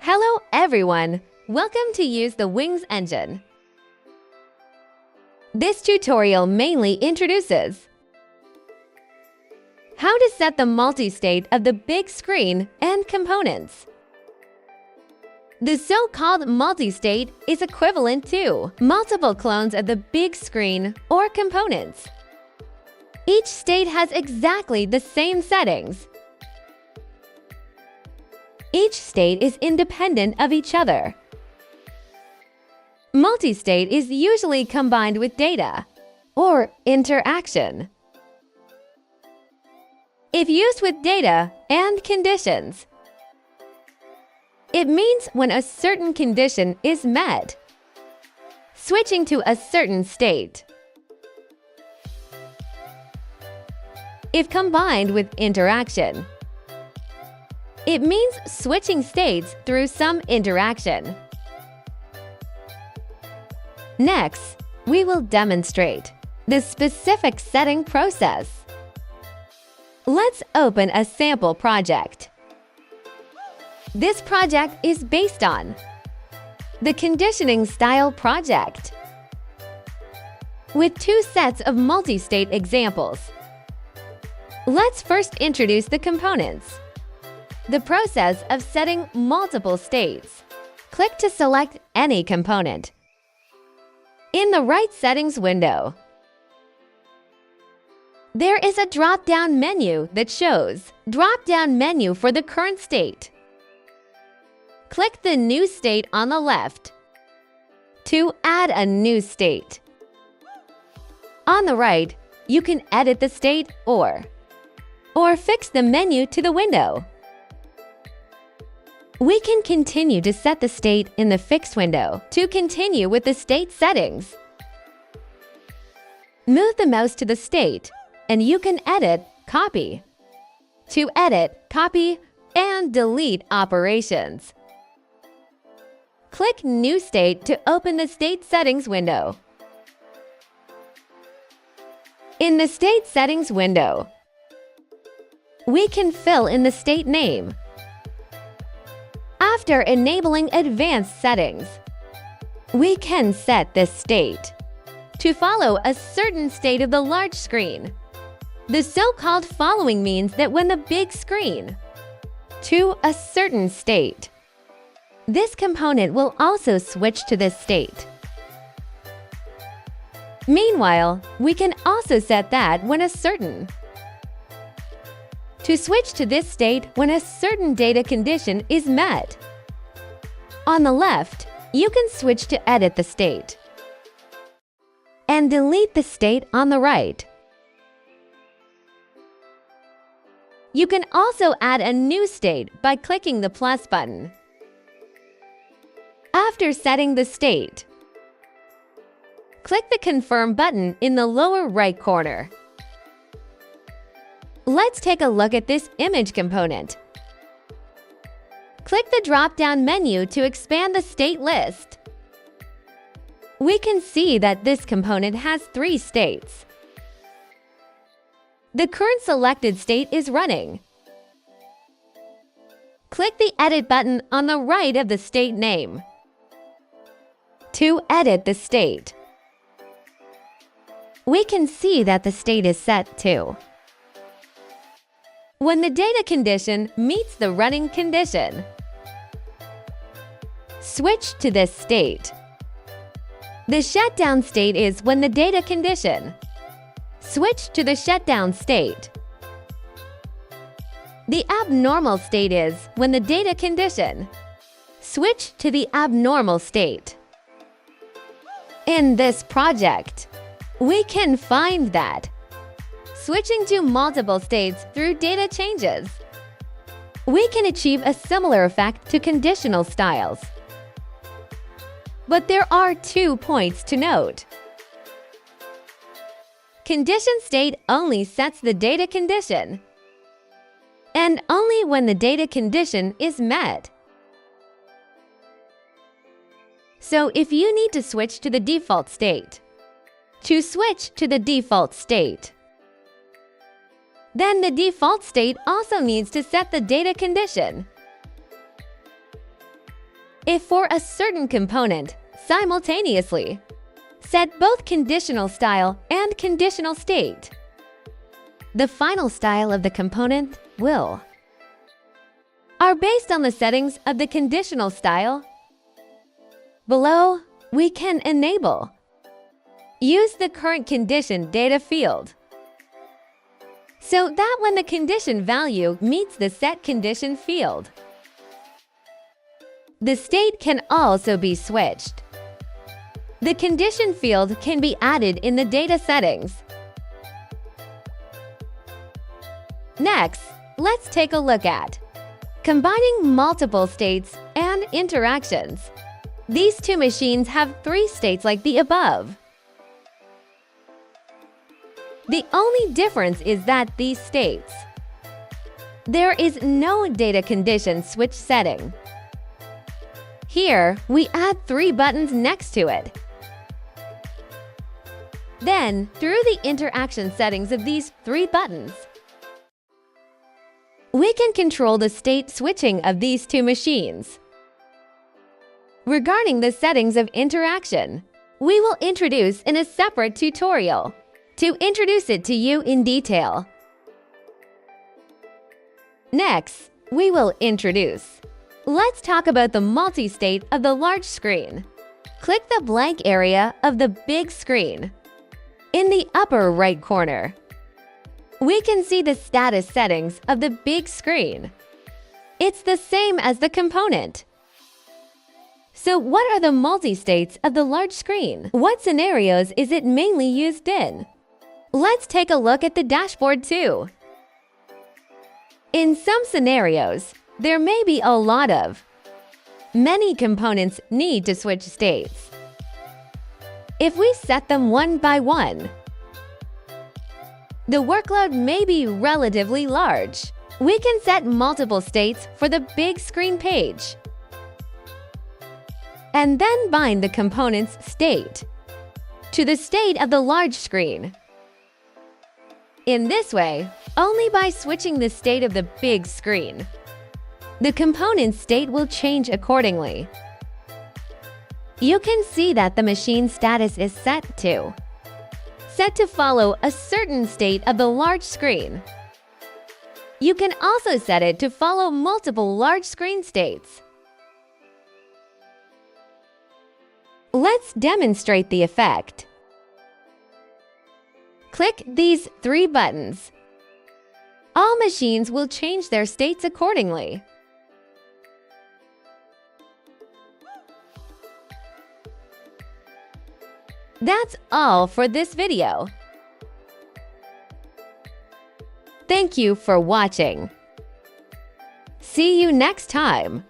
Hello everyone! Welcome to Use the Wings engine. This tutorial mainly introduces how to set the multi-state of the big screen and components. The so-called multi-state is equivalent to multiple clones of the big screen or components. Each state has exactly the same settings. Each state is independent of each other. Multi-state is usually combined with data or interaction. If used with data and conditions, it means when a certain condition is met, switching to a certain state. If combined with interaction, it means switching states through some interaction. Next, we will demonstrate the specific setting process. Let's open a sample project. This project is based on the conditioning style project, with two sets of multi-state examples. Let's first introduce the components. The process of setting multiple states. Click to select any component. In the right settings window, there is a drop-down menu that shows drop-down menu for the current state. Click the new state on the left to add a new state. On the right, you can edit the state or fix the menu to the window. We can continue to set the state in the Fix window to continue with the state settings. Move the mouse to the state, and you can edit, copy. To edit, copy, and delete operations. Click New State to open the State Settings window. In the State Settings window, we can fill in the state name. After enabling advanced settings, we can set this state to follow a certain state of the large screen. The so-called following means that when the big screen to a certain state, this component will also switch to this state. Meanwhile, we can also set that when a certain to switch to this state when a certain data condition is met. On the left, you can switch to edit the state and delete the state on the right. You can also add a new state by clicking the plus button. After setting the state, click the Confirm button in the lower right corner. Let's take a look at this image component. Click the drop-down menu to expand the state list. We can see that this component has 3 states. The current selected state is running. Click the Edit button on the right of the state name to edit the state. We can see that the state is set to when the data condition meets the running condition. Switch to this state. The shutdown state is when the data condition. Switch to the shutdown state. The abnormal state is when the data condition. Switch to the abnormal state. In this project, we can find that switching to multiple states through data changes, we can achieve a similar effect to conditional styles. But there are 2 points to note. Condition state only sets the data condition, and only when the data condition is met. So if you need to switch to the default state, to switch to the default state, then the default state also needs to set the data condition. if for a certain component simultaneously. Set both conditional style and conditional state. The final style of the component will are based on the settings of the conditional style. Below, we can enable use the current condition data field so that when the condition value meets the set condition field, the state can also be switched. The condition field can be added in the data settings. Next, let's take a look at combining multiple states and interactions. These two machines have 3 states like the above. The only difference is that these states, there is no data condition switch setting. Here, we add 3 buttons next to it. Then, through the interaction settings of these 3 buttons, we can control the state switching of these 2 machines. Regarding the settings of interaction, we will introduce in a separate tutorial to introduce it to you in detail. Next, we will introduce. Let's talk about the multi-state of the large screen. Click the blank area of the big screen. In the upper right corner, we can see the status settings of the big screen. It's the same as the component. So what are the multi-states of the large screen? What scenarios is it mainly used in? Let's take a look at the dashboard too. In some scenarios, there may be a lot of many components need to switch states. If we set them one by one, the workload may be relatively large. We can set multiple states for the big screen page and then bind the component's state to the state of the large screen. In this way, only by switching the state of the big screen, the component's state will change accordingly. You can see that the machine status is set to follow a certain state of the large screen. You can also set it to follow multiple large screen states. Let's demonstrate the effect. Click these 3 buttons. All machines will change their states accordingly. That's all for this video. Thank you for watching. See you next time.